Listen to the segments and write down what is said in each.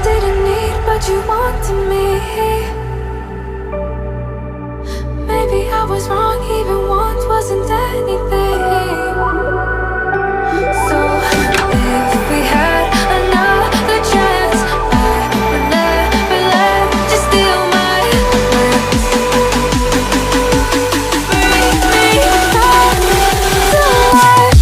didn't need, but you wanted me. Maybe I was wrong, even once wasn't anything. So if we had another chance, I would never let you steal my glance. Bring me back to life.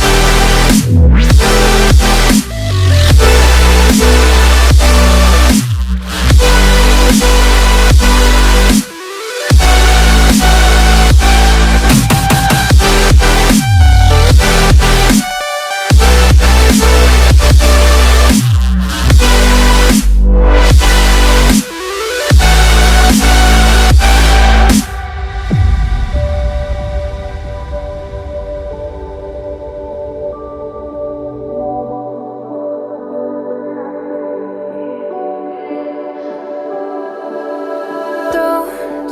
Don't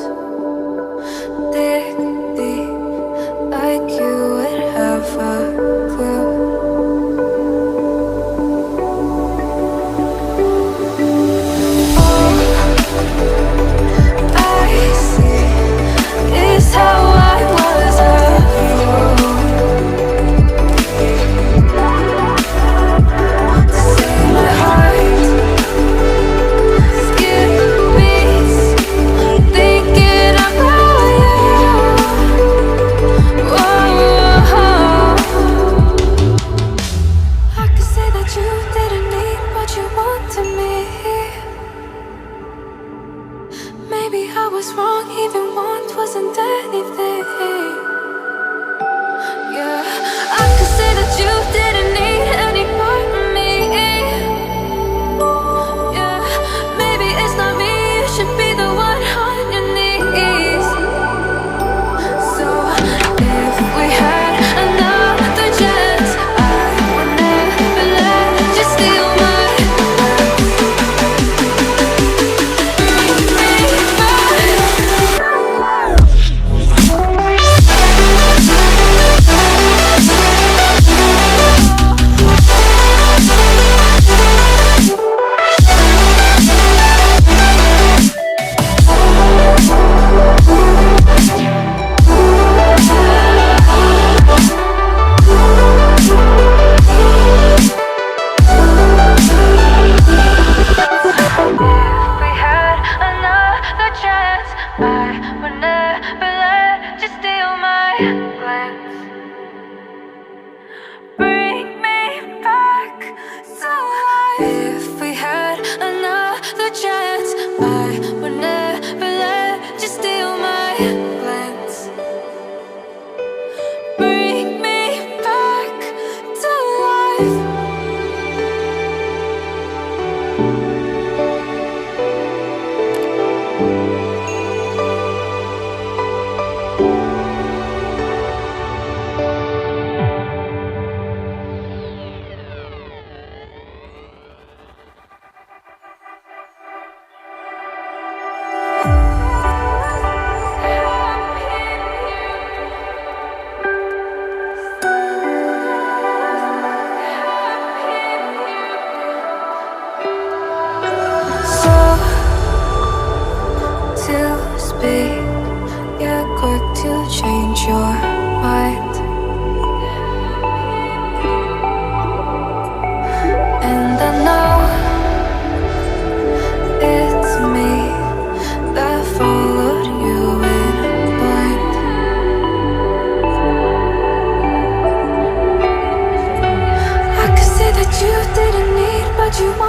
dig deep like you would have a clue. All I see is how I was a fool to see my heart skip beats thinking about you. Whoa. I could say that you didn't need, but you wanted me. Maybe I was wrong, even once wasn't anything. Yeah, I could say that you didn't need any part of me. Yeah, maybe it's not me, you should be the one on your knees. So if we had another chance, I would never let you steal my glance. Bring me back. If we had another chance, I would never let you steal my glance. Bring me back to life. If we had another chance, I would never let you steal my glance. Bring me back to life. So to speak, you're quick to change your mind. And I know it's me that followed you in blind. I could say that you didn't need, but you wanted.